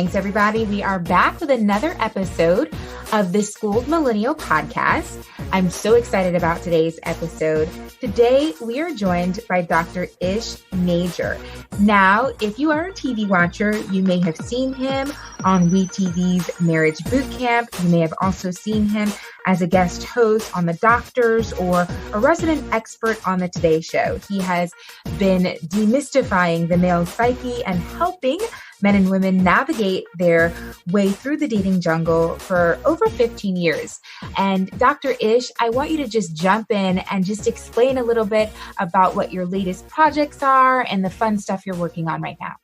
Thanks, everybody. We are back with another episode of the Schooled Millennial podcast. I'm so excited about today's episode. Today, we are joined by Dr. Ish Major. Now, if you are a TV watcher, you may have seen him on WeTV's Marriage Boot Camp. You may have also seen him as a guest host on The Doctors or a resident expert on The Today Show. He has been demystifying the male psyche and helping men and women navigate their way through the dating jungle for over 15 years. And Dr. Ish, I want you to just jump in and just explain a little bit about what your latest projects are and the fun stuff you're working on right now.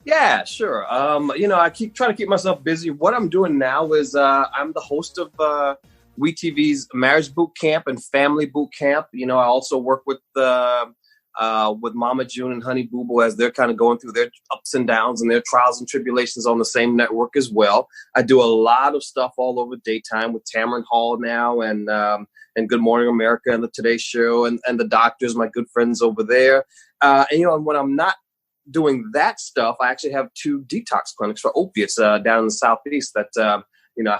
Yeah, sure. I keep trying to keep myself busy. What I'm doing now is I'm the host of WeTV's Marriage Boot Camp and Family Boot Camp. I also work with Mama June and Honey Boo Boo as they're kind of going through their ups and downs and their trials and tribulations on the same network as well. I do a lot of stuff all over daytime with Tamron Hall now and Good Morning America and the Today Show and the Doctors, my good friends over there. And when I'm not doing that stuff, I actually have 2 detox clinics for opiates down in the Southeast that,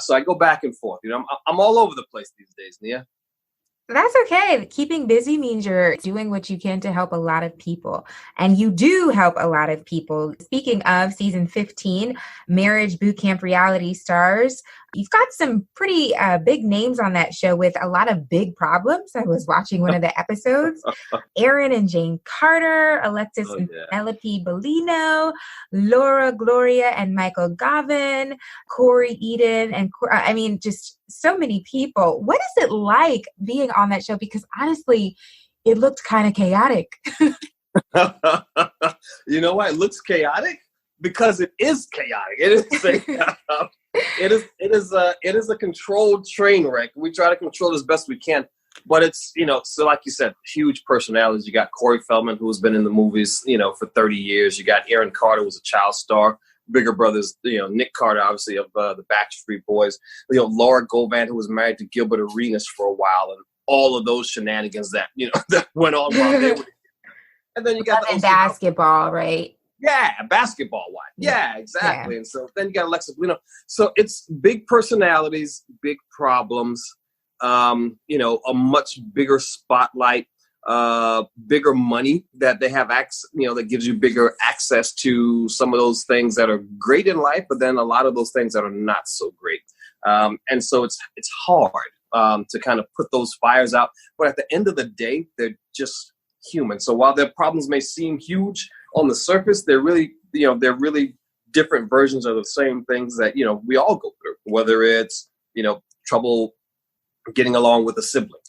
so I go back and forth. I'm all over the place these days, Nia. That's okay. Keeping busy means you're doing what you can to help a lot of people. And you do help a lot of people. Speaking of season 15, Marriage Boot Camp reality stars, you've got some pretty big names on that show with a lot of big problems. I was watching one of the episodes. Aaron and Jane Carter, Alexis and Penelope Bellino, Laura Gloria and Michael Gavin, Corey Eden, and just so many people. What is it like being on that show? Because honestly, it looked kind of chaotic. You know why it looks chaotic? Because it is chaotic. It is a controlled train wreck. We try to control it as best we can, but it's, so like you said, huge personalities. You got Corey Feldman, who's been in the movies, for 30 years. You got Aaron Carter, who's a child star. Bigger brothers, Nick Carter, obviously, of the Backstreet Boys. Laura Govan, who was married to Gilbert Arenas for a while, and all of those shenanigans that, that went on while they were. And then you got basketball, right? Yeah, basketball-wise. Yeah, exactly. Yeah. And so then you got Alexis Bellino. So it's big personalities, big problems, a much bigger spotlight, bigger money that they have access, that gives you bigger access to some of those things that are great in life, but then a lot of those things that are not so great. And so it's hard to kind of put those fires out. But at the end of the day, they're just human. So while their problems may seem huge on the surface, they're really different versions of the same things that, we all go through, whether it's, trouble getting along with a sibling.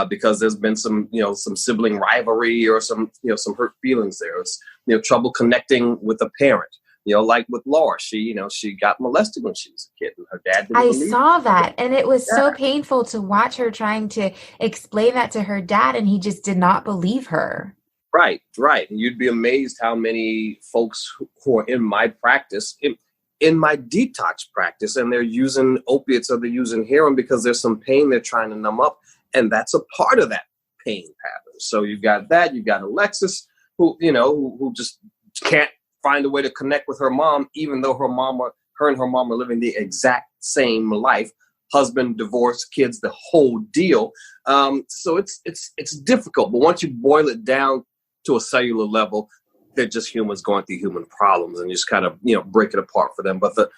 Because there's been some sibling rivalry or some hurt feelings there. It's, trouble connecting with a parent, like with Laura, she got molested when she was a kid and her dad didn't believe saw that. And it was so painful to watch her trying to explain that to her dad. And he just did not believe her. Right. And you'd be amazed how many folks who are in my practice, in my detox practice, and they're using opiates or they're using heroin because there's some pain they're trying to numb up. And that's a part of that pain pattern. So you've got that. You've got Alexis, who just can't find a way to connect with her mom, even though her and her mom are living the exact same life. Husband, divorce, kids, the whole deal. So it's difficult. But once you boil it down to a cellular level, they're just humans going through human problems, and you just kind of break it apart for them. But the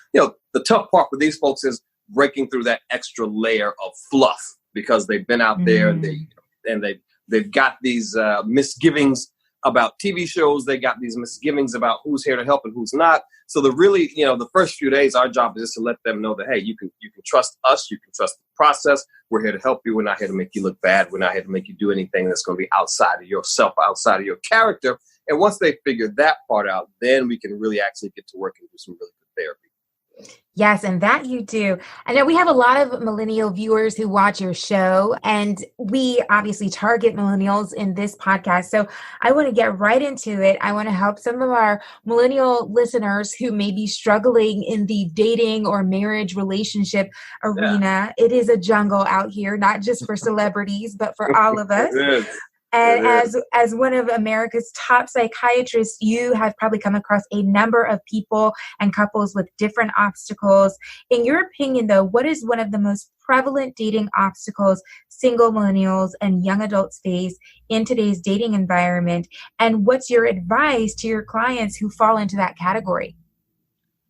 tough part for these folks is breaking through that extra layer of fluff. Because they've been out there and they've got these misgivings about TV shows. They got these misgivings about who's here to help and who's not. So the first few days, our job is just to let them know that, hey, you can trust us. You can trust the process. We're here to help you. We're not here to make you look bad. We're not here to make you do anything that's going to be outside of yourself, outside of your character. And once they figure that part out, then we can really actually get to work and do some really good therapy. Yes, and that you do. I know we have a lot of millennial viewers who watch your show, and we obviously target millennials in this podcast. So I want to get right into it. I want to help some of our millennial listeners who may be struggling in the dating or marriage relationship arena. Yeah. It is a jungle out here, not just for celebrities, but for all of us. And as one of America's top psychiatrists, you have probably come across a number of people and couples with different obstacles. In your opinion, though, what is one of the most prevalent dating obstacles single millennials and young adults face in today's dating environment? And what's your advice to your clients who fall into that category?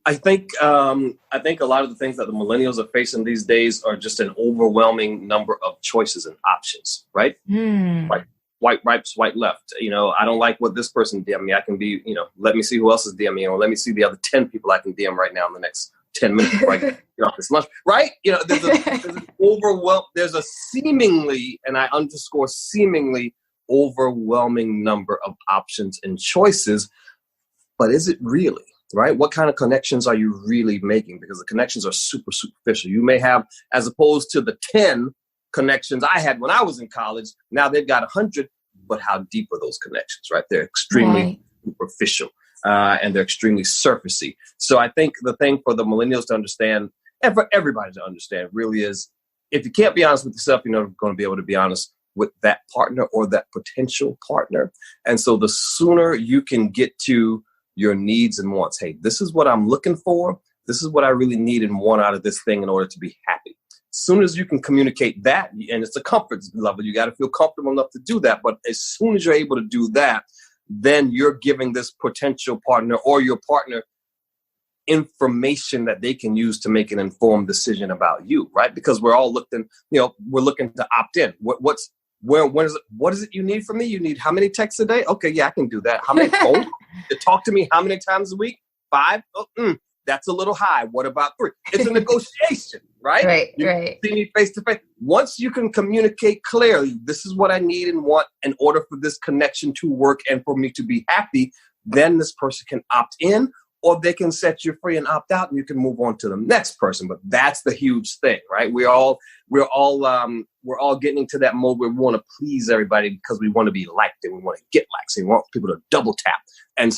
I think a lot of the things that the millennials are facing these days are just an overwhelming number of choices and options, right? Like right, swipe left. I don't like what this person DM me. I can be, let me see who else is DMing, or let me see the other 10 people I can DM right now in the next 10 minutes before I get off this lunch, right? There's a seemingly, and I underscore seemingly, overwhelming number of options and choices, but is it really? Right? What kind of connections are you really making? Because the connections are super superficial. You may have, as opposed to the 10 connections I had when I was in college, now they've got 100, but how deep are those connections, right? They're extremely superficial and they're extremely surfacey. So I think the thing for the millennials to understand, and for everybody to understand, really is, if you can't be honest with yourself, you're not going to be able to be honest with that partner or that potential partner. And so the sooner you can get to your needs and wants. Hey, this is what I'm looking for. This is what I really need and want out of this thing in order to be happy. As soon as you can communicate that, and it's a comfort level, you got to feel comfortable enough to do that. But as soon as you're able to do that, then you're giving this potential partner or your partner information that they can use to make an informed decision about you, right? Because we're all looking to opt in. What is it you need from me? You need how many texts a day? Okay, yeah, I can do that. How many phones? To talk to me how many times a week? 5? Oh, that's a little high. What about 3? It's a negotiation, right? Right. See me face to face. Once you can communicate clearly, this is what I need and want in order for this connection to work and for me to be happy, then this person can opt in, or they can set you free and opt out, and you can move on to the next person. But that's the huge thing, right? We're all getting into that mode where we want to please everybody because we want to be liked and we want to get likes and we want people to double tap. And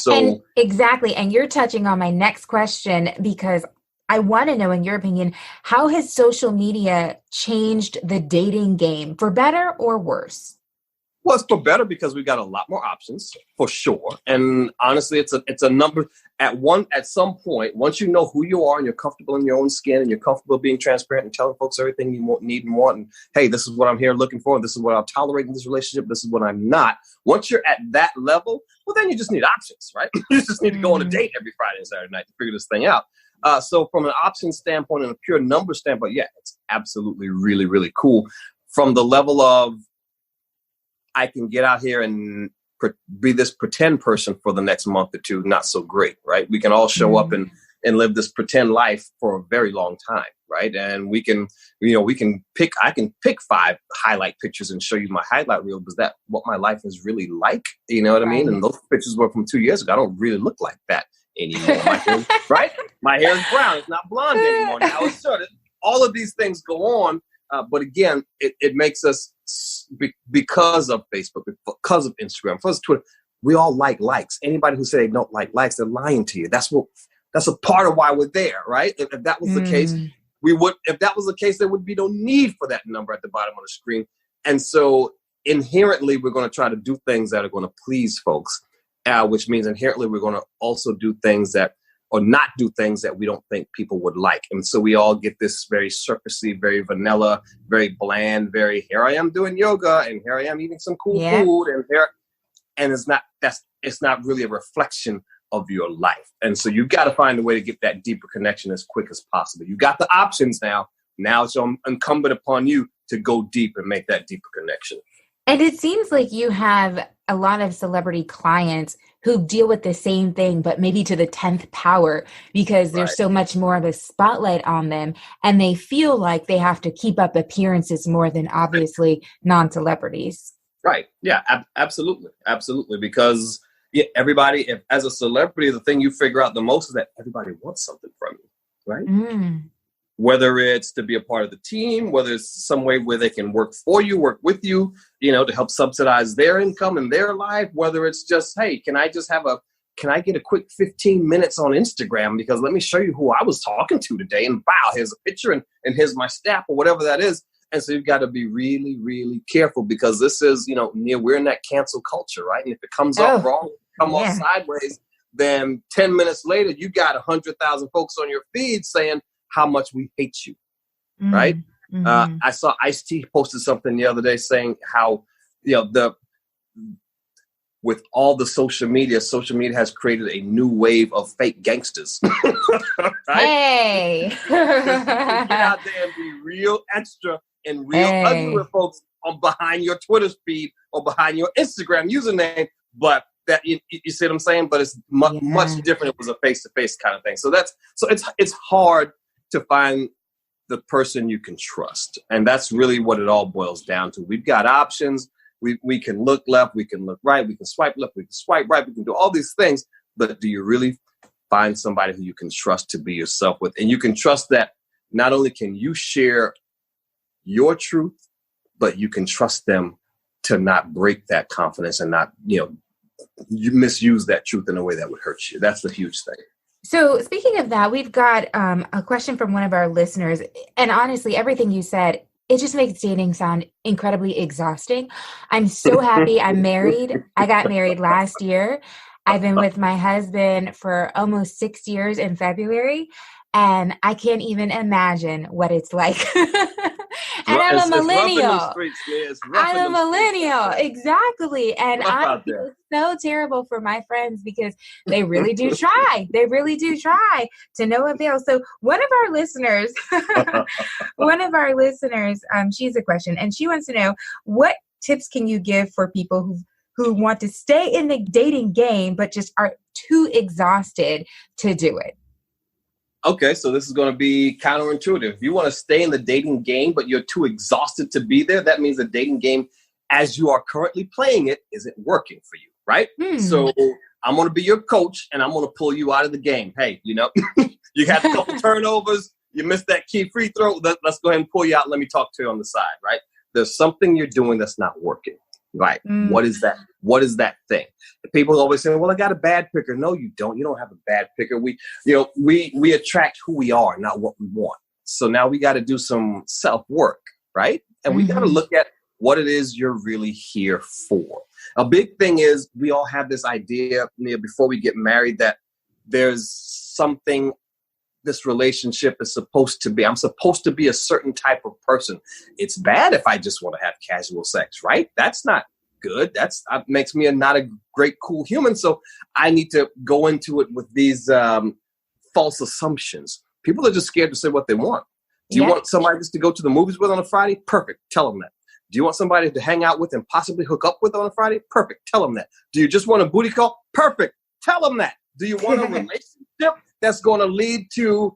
exactly. And you're touching on my next question, because I want to know, in your opinion, how has social media changed the dating game, for better or worse? Well, it's for better because we've got a lot more options, for sure. And honestly, it's a number at some point, once you know who you are and you're comfortable in your own skin and you're comfortable being transparent and telling folks everything you need and want, and hey, this is what I'm here looking for, this is what I'll tolerate in this relationship, this is what I'm not. Once you're at that level, well, then you just need options, right? You just need to go on a date every Friday and Saturday night to figure this thing out. So from an option standpoint and a pure number standpoint, yeah, it's absolutely really, really cool. From the level of, I can get out here and be this pretend person for the next month or two, not so great, right? We can all show up and live this pretend life for a very long time, right? And I can pick 5 highlight pictures and show you my highlight reel. Is that what my life is really like? You know what I mean? And those pictures were from 2 years ago. I don't really look like that anymore. Right? My hair is brown. It's not blonde anymore. Now it's short. All of these things go on. But again, it makes us, because of Facebook, because of Instagram, because of Twitter, we all like likes. Anybody who says they don't like likes, they're lying to you. That's a part of why we're there, right? If that was the case, there would be no need for that number at the bottom of the screen. And so inherently, we're going to try to do things that are going to please folks, which means inherently we're going to also do things or not do things that we don't think people would like. And so we all get this very surfacey, very vanilla, very bland, here I am doing yoga and here I am eating some cool food and it's not really a reflection of your life. And so you've got to find a way to get that deeper connection as quick as possible. You got the options now. Now it's incumbent upon you to go deep and make that deeper connection. And it seems like you have a lot of celebrity clients who deal with the same thing, but maybe to the 10th power, because there's so much more of a spotlight on them and they feel like they have to keep up appearances more than obviously non-celebrities. Right. Yeah, absolutely. Absolutely. Because everybody, as a celebrity, the thing you figure out the most is that everybody wants something from you, right? Whether it's to be a part of the team, whether it's some way where they can work for you, work with you, to help subsidize their income and their life, whether it's just, hey, can I get a quick 15 minutes on Instagram because let me show you who I was talking to today, and wow, here's a picture and here's my staff or whatever that is. And so you've got to be really, really careful because this is, we're in that cancel culture, right? And if it comes off wrong, off sideways, then 10 minutes later, you got 100,000 folks on your feed saying how much we hate you, right? Mm-hmm. I saw Ice-T posted something the other day saying how, with all the social media has created a new wave of fake gangsters. Right? Hey! Get out there and be real extra and real ugly with folks behind your Twitter feed or behind your Instagram username. But that you see what I'm saying? But it's much different. It was a face-to-face kind of thing. So it's hard to find the person you can trust. And that's really what it all boils down to. We've got options. We can look left, we can look right, we can swipe left, we can swipe right, we can do all these things. But do you really find somebody who you can trust to be yourself with? And you can trust that not only can you share your truth, but you can trust them to not break that confidence and not, you misuse that truth in a way that would hurt you. That's the huge thing. So speaking of that, we've got a question from one of our listeners. And honestly, everything you said, it just makes dating sound incredibly exhausting. I'm so happy I'm married. I got married last year. I've been with my husband for almost 6 years in February, and I can't even imagine what it's like. And I'm a millennial. I'm a millennial. Exactly. And I feel so terrible for my friends because they really do try. They really do try to no avail. So one of our listeners, she has a question and she wants to know, what tips can you give for people who want to stay in the dating game, but just are too exhausted to do it? Okay, so this is going to be counterintuitive. If you want to stay in the dating game, but you're too exhausted to be there, that means the dating game, as you are currently playing it, isn't working for you, right? So I'm going to be your coach, and I'm going to pull you out of the game. Hey, you had a couple turnovers, you missed that key free throw. Let's go ahead and pull you out. Let me talk to you on the side, right? There's something you're doing that's not working. Right. What is that? What is that thing? People always say, well, I got a bad picker. No, you don't. You don't have a bad picker. We attract who we are, not what we want. So now we got to do some self-work, right? And we got to look at what it is you're really here for. A big thing is we all have this idea before we get married that there's something this relationship is supposed to be. I'm supposed to be a certain type of person. It's bad if I just want to have casual sex, right? That's not good. That makes me not a great, cool human. So I need to go into it with these false assumptions. People are just scared to say what they want. Do you want somebody just to go to the movies with on a Friday? Perfect. Tell them that. Do you want somebody to hang out with and possibly hook up with on a Friday? Perfect. Tell them that. Do you just want a booty call? Perfect. Tell them that. Do you want a relationship that's going to lead to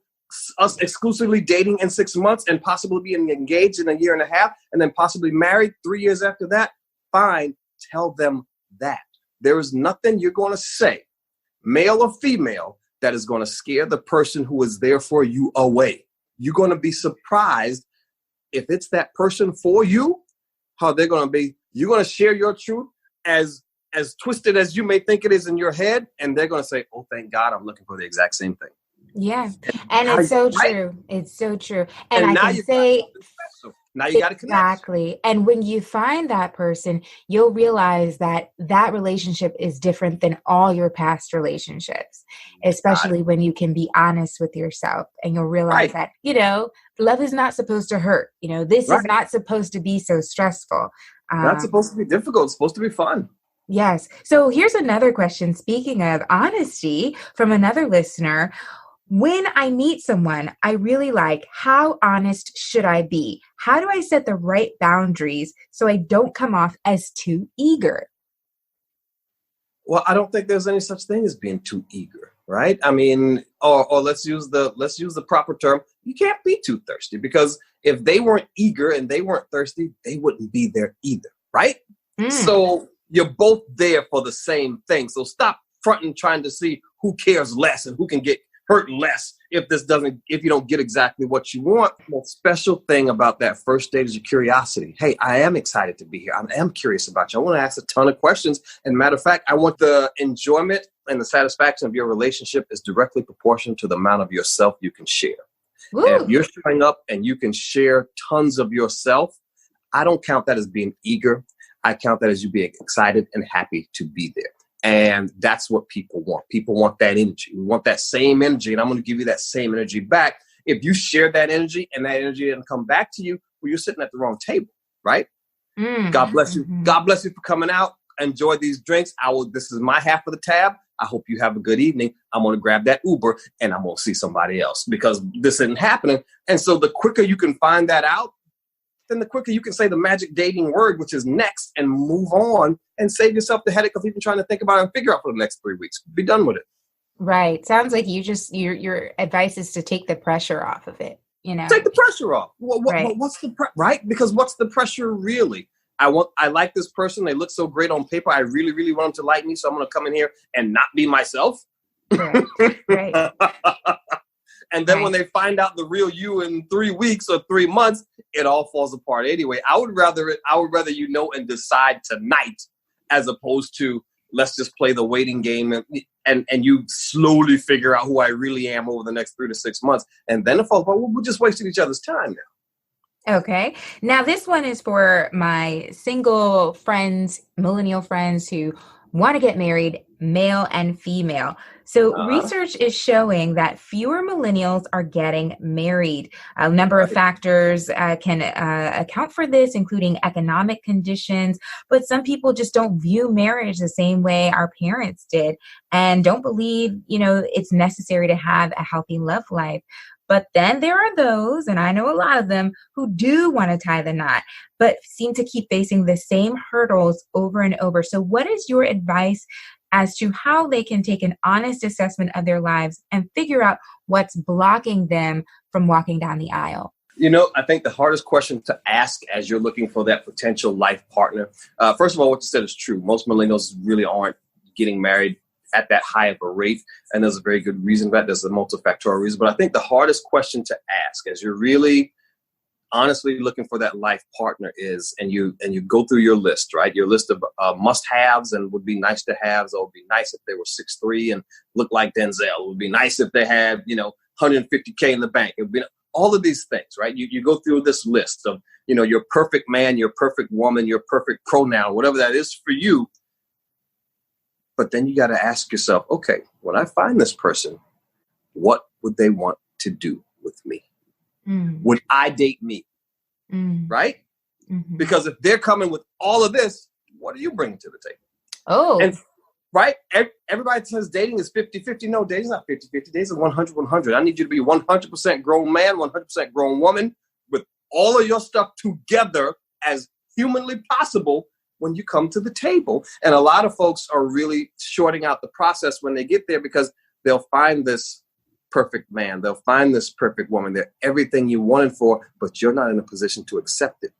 us exclusively dating in 6 months and possibly being engaged in a year and a half and then possibly married 3 years after that? Fine. Tell them that. There is nothing you're going to say, male or female, that is going to scare the person who is there for you away. You're going to be surprised if it's that person for you, how they're going to be. You're going to share your truth as twisted as you may think it is in your head, and they're going to say, oh, thank God, I'm looking for the exact same thing. Yeah. And it's so true. It's so true. And I can say, now you got to connect. Exactly. And when you find that person, you'll realize that that relationship is different than all your past relationships, especially when you can be honest with yourself and you'll realize that, love is not supposed to hurt. This is not supposed to be so stressful. Not supposed to be difficult. It's supposed to be fun. Yes. So here's another question. Speaking of honesty from another listener, when I meet someone I really like, how honest should I be? How do I set the right boundaries so I don't come off as too eager? Well, I don't think there's any such thing as being too eager, right? I mean, or let's use the proper term. You can't be too thirsty, because if they weren't eager and they weren't thirsty, they wouldn't be there either, right? So you're both there for the same thing. So stop fronting trying to see who cares less and who can get hurt less if you don't get exactly what you want. The special thing about that first date is your curiosity. Hey, I am excited to be here. I am curious about you. I want to ask a ton of questions. And matter of fact, I want the enjoyment and the satisfaction of your relationship is directly proportional to the amount of yourself you can share. And if Woo. you're showing up and you can share tons of yourself, I don't count that as being eager. I count that as you being excited and happy to be there. And that's what people want. People want that energy. We want that same energy. And I'm going to give you that same energy back. If you share that energy and that energy didn't come back to you, well, you're sitting at the wrong table, right? God bless you. God bless you for coming out. Enjoy these drinks. This is my half of the tab. I hope you have a good evening. I'm going to grab that Uber and I'm going to see somebody else because this isn't happening. And so the quicker you can find that out, then the quicker you can say the magic dating word, which is next, and move on and save yourself the headache of even trying to think about it and figure out for the next 3 weeks. Be done with it. Right. Sounds like your advice is to take the pressure off of it. Take the pressure off. What's the right? Because what's the pressure really? I like this person. They look so great on paper. I really, really want them to like me. So I'm going to come in here and not be myself. Right. And then when they find out the real you in 3 weeks or 3 months, it all falls apart anyway. I would rather and decide tonight as opposed to let's just play the waiting game and you slowly figure out who I really am over the next 3 to 6 months. And then it falls apart. We're just wasting each other's time now. Okay. Now this one is for my single friends, millennial friends who want to get married, male and female. So research is showing that fewer millennials are getting married. A number of factors can account for this, including economic conditions, but some people just don't view marriage the same way our parents did and don't believe, it's necessary to have a healthy love life. But then there are those, and I know a lot of them, who do want to tie the knot, but seem to keep facing the same hurdles over and over. So what is your advice as to how they can take an honest assessment of their lives and figure out what's blocking them from walking down the aisle? I think the hardest question to ask as you're looking for that potential life partner, first of all, what you said is true. Most millennials really aren't getting married at that high of a rate. And there's a very good reason for that. There's a multifactorial reason. But I think the hardest question to ask as you're really honestly looking for that life partner is, and you go through your list, right? Your list of must-haves and would be nice to haves. Or would be nice if they were 6'3" and look like Denzel. It would be nice if they had, $150K in the bank. It would be all of these things, right? You go through this list of, your perfect man, your perfect woman, your perfect pronoun, whatever that is for you. But then you got to ask yourself, okay, when I find this person, what would they want to do with me? Would I date me? Right? Mm-hmm. Because if they're coming with all of this, what are you bringing to the table? Oh. And right? Everybody says dating is 50-50. No, dating's not 50-50. Dating is 100-100. I need you to be 100% grown man, 100% grown woman with all of your stuff together as humanly possible when you come to the table. And a lot of folks are really shorting out the process when they get there because they'll find this perfect man. They'll find this perfect woman. They're everything you wanted for, but you're not in a position to accept it.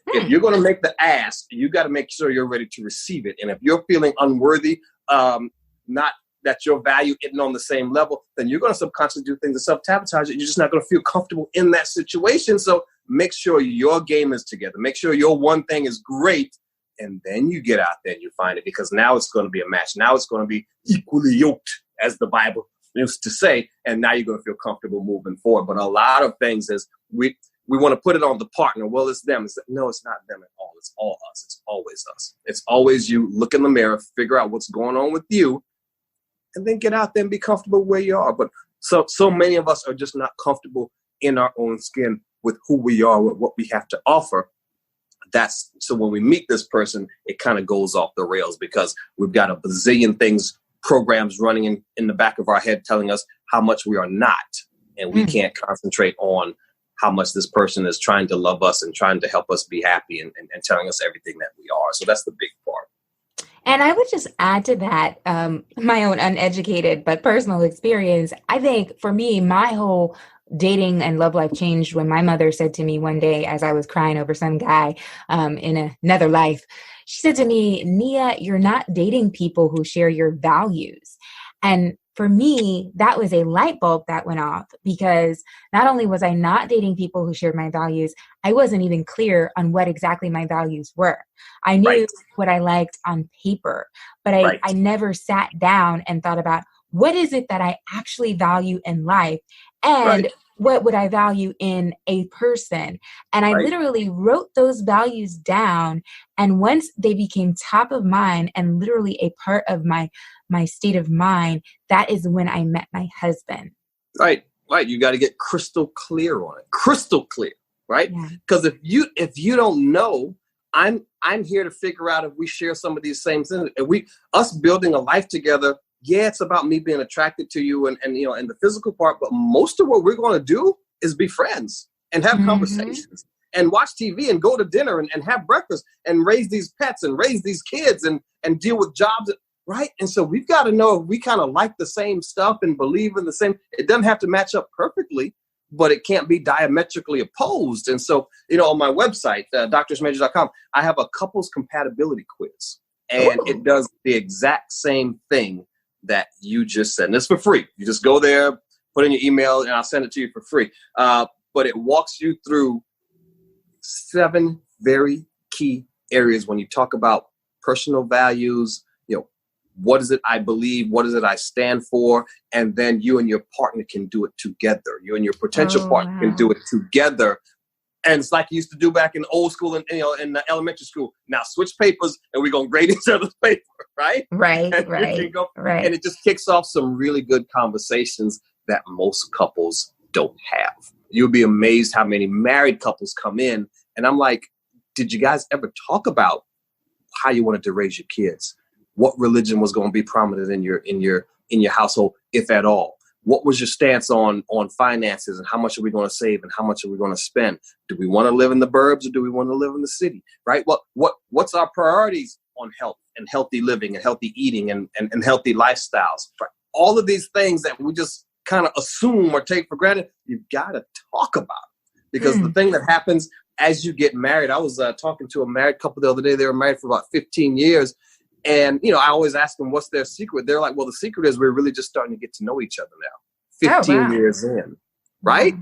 If you're going to make the ask, you got to make sure you're ready to receive it. And if you're feeling unworthy, not that your value isn't on the same level, then you're going to subconsciously do things to self-sabotage it. You're just not going to feel comfortable in that situation. So make sure your game is together. Make sure your one thing is great. And then you get out there and you find it, because now it's going to be a match. Now it's going to be equally yoked, as the Bible used to say. And now you're going to feel comfortable moving forward. But a lot of things is we want to put it on the partner. Well, it's them. No, it's not them at all. It's all us. It's always us. It's always you. Look in the mirror, figure out what's going on with you, and then get out there and be comfortable where you are. But so many of us are just not comfortable in our own skin with who we are, with what we have to offer. So when we meet this person, it kind of goes off the rails because we've got a bazillion things, programs running in the back of our head telling us how much we are not. And we can't concentrate on how much this person is trying to love us and trying to help us be happy and telling us everything that we are. So that's the big part. And I would just add to that, my own uneducated but personal experience. I think for me, my whole dating and love life changed when my mother said to me one day, as I was crying over some guy in another life, she said to me, "Nia, you're not dating people who share your values." And for me, that was a light bulb that went off, because not only was I not dating people who shared my values, I wasn't even clear on what exactly my values were. I knew what I liked on paper, but I never sat down and thought about what is it that I actually value in life. And what would I value in a person? And I literally wrote those values down. And once they became top of mind and literally a part of my state of mind, that is when I met my husband. Right. You got to get crystal clear on it. Crystal clear. Right. Because if you don't know, I'm here to figure out if we share some of these same things. If us building a life together, it's about me being attracted to you and the physical part. But most of what we're going to do is be friends and have conversations and watch TV and go to dinner and have breakfast and raise these pets and raise these kids and deal with jobs. Right. And so we've got to know if we kind of like the same stuff and believe in the same. It doesn't have to match up perfectly, but it can't be diametrically opposed. And so, on my website, drishmajor.com, I have a couples compatibility quiz, and it does the exact same thing that you just said. And it's for free. You just go there, put in your email, and I'll send it to you for free. But it walks you through 7 very key areas when you talk about personal values. What is it I believe? What is it I stand for? And then you and your partner can do it together. You and your potential partner can do it together. And it's like you used to do back in old school and in the elementary school. Now switch papers and we're going to grade each other's paper, right? Right. And it just kicks off some really good conversations that most couples don't have. You'll be amazed how many married couples come in. And I'm like, did you guys ever talk about how you wanted to raise your kids? What religion was going to be prominent in your household, if at all? What was your stance on finances and how much are we going to save and how much are we going to spend? Do we want to live in the burbs or do we want to live in the city? Right? What's our priorities on health and healthy living and healthy eating and healthy lifestyles? Right? All of these things that we just kind of assume or take for granted, you've got to talk about it. Because the thing that happens as you get married, I was talking to a married couple the other day. They were married for about 15 years. And, I always ask them, what's their secret? They're like, well, the secret is we're really just starting to get to know each other now, 15 years in, right?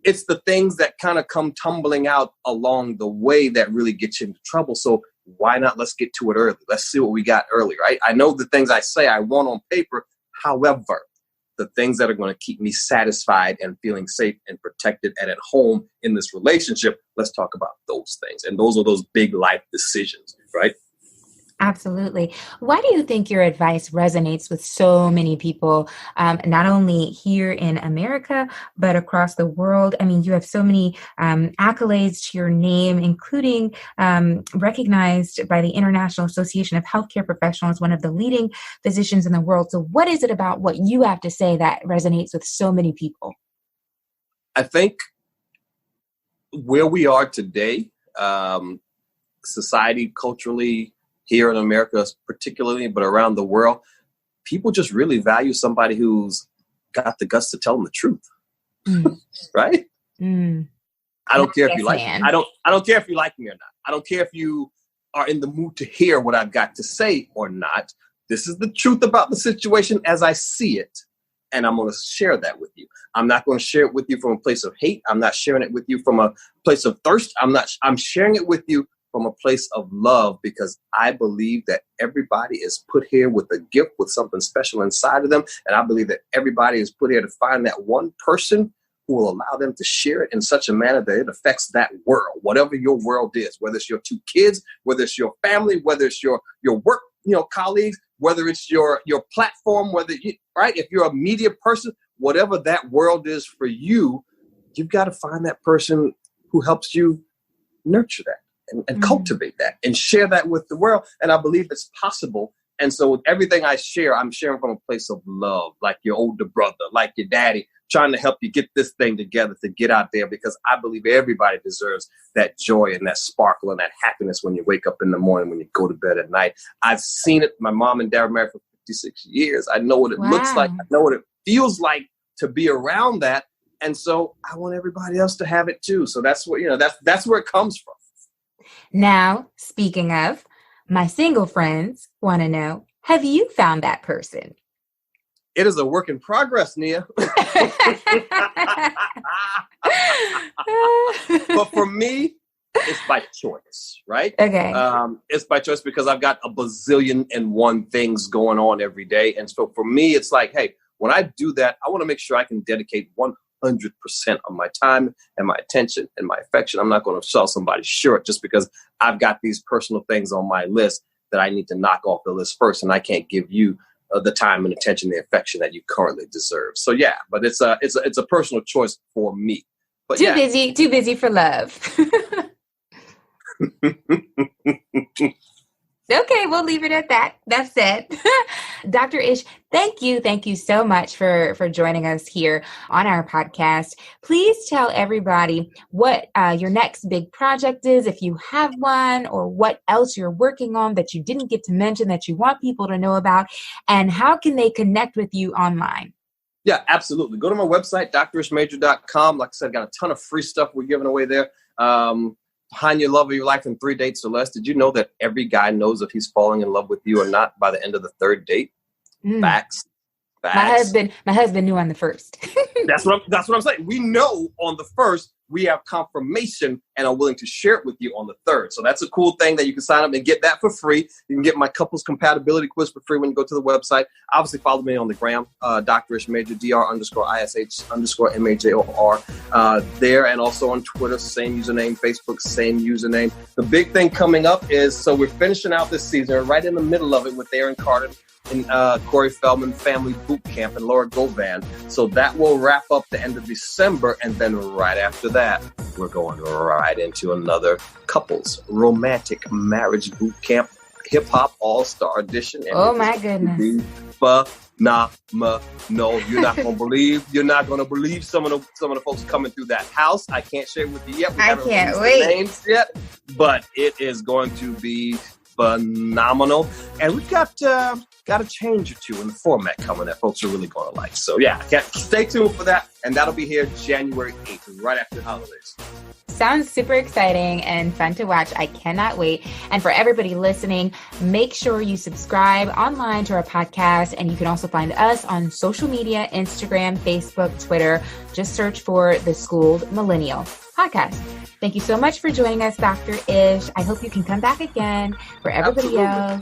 It's the things that kind of come tumbling out along the way that really get you into trouble. So why not? Let's get to it early. Let's see what we got early, right? I know the things I say I want on paper. However, the things that are going to keep me satisfied and feeling safe and protected and at home in this relationship, let's talk about those things. And those are those big life decisions, right? Absolutely. Why do you think your advice resonates with so many people, not only here in America, but across the world? I mean, you have so many accolades to your name, including recognized by the International Association of Healthcare Professionals, one of the leading physicians in the world. So what is it about what you have to say that resonates with so many people? I think where we are today, society, culturally, here in America particularly, but around the world, people just really value somebody who's got the guts to tell them the truth. Right? I don't care if you like me. I don't care if you like me or not. I don't care if you are in the mood to hear what I've got to say or not. This is the truth about the situation as I see it. And I'm going to share that with you. I'm not going to share it with you from a place of hate. I'm not sharing it with you from a place of thirst. I'm sharing it with you from a place of love, because I believe that everybody is put here with a gift, with something special inside of them. And I believe that everybody is put here to find that one person who will allow them to share it in such a manner that it affects that world, whatever your world is, whether it's your 2 kids, whether it's your family, whether it's your work, colleagues, whether it's your platform, right? If you're a media person, whatever that world is for you, you've got to find that person who helps you nurture that. And cultivate that and share that with the world. And I believe it's possible. And so with everything I share, I'm sharing from a place of love, like your older brother, like your daddy, trying to help you get this thing together to get out there, because I believe everybody deserves that joy and that sparkle and that happiness when you wake up in the morning, when you go to bed at night. I've seen it. My mom and dad were married for 56 years. I know what it looks like. I know what it feels like to be around that. And so I want everybody else to have it too. So that's what, that's where it comes from. Now, speaking of, my single friends want to know, have you found that person? It is a work in progress, Nia. But for me, it's by choice, right? Okay. It's by choice because I've got a bazillion and one things going on every day. And so for me, it's like, hey, when I do that, I want to make sure I can dedicate 100% of my time and my attention and my affection. I'm not going to sell somebody short just because I've got these personal things on my list that I need to knock off the list first, and I can't give you the time and attention, the affection that you currently deserve. So yeah, but it's a personal choice for me. But too busy for love. Okay, we'll leave it at that. That's it. Dr. Ish, thank you so much for joining us here on our podcast. Please tell everybody what your next big project is, if you have one, or what else you're working on that you didn't get to mention that you want people to know about, and how can they connect with you online? Yeah, absolutely. Go to my website, drishmajor.com. Like I said, got a ton of free stuff we're giving away there. Behind Your Love of Your Life in 3 dates or less. Did you know that every guy knows if he's falling in love with you or not by the end of the third date? Facts. My husband knew on the first. That's what I'm saying. We know on the first, we have confirmation and are willing to share it with you on the third. So that's a cool thing that you can sign up and get that for free. You can get my couples compatibility quiz for free when you go to the website. Obviously, follow me on the gram, Dr. Ish Major, Dr_ISH_MAJOR there, and also on Twitter, same username, Facebook, same username. The big thing coming up is, so we're finishing out this season, we're right in the middle of it with Aaron Carter and Corey Feldman Family Boot Camp and Laura Govan. So that will wrap up the end of December, and then right after that, we're going right into another couples romantic marriage boot camp, hip hop all-star edition. And oh my goodness! No, you're not gonna believe. You're not gonna believe some of the folks coming through that house. I can't share it with you yet. I can't wait. Names yet, but it is going to be phenomenal, and we've got a change or two in the format coming that folks are really going to like. So yeah, stay tuned for that, and that'll be here January 8th, right after the holidays. Sounds super exciting and fun to watch. I cannot wait. And for everybody listening, make sure you subscribe online to our podcast, and you can also find us on social media, Instagram, Facebook, Twitter. Just search for The Schooled Millennial Podcast. Thank you so much for joining us, Dr. Ish. I hope you can come back again for everybody else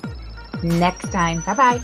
next time. Bye-bye.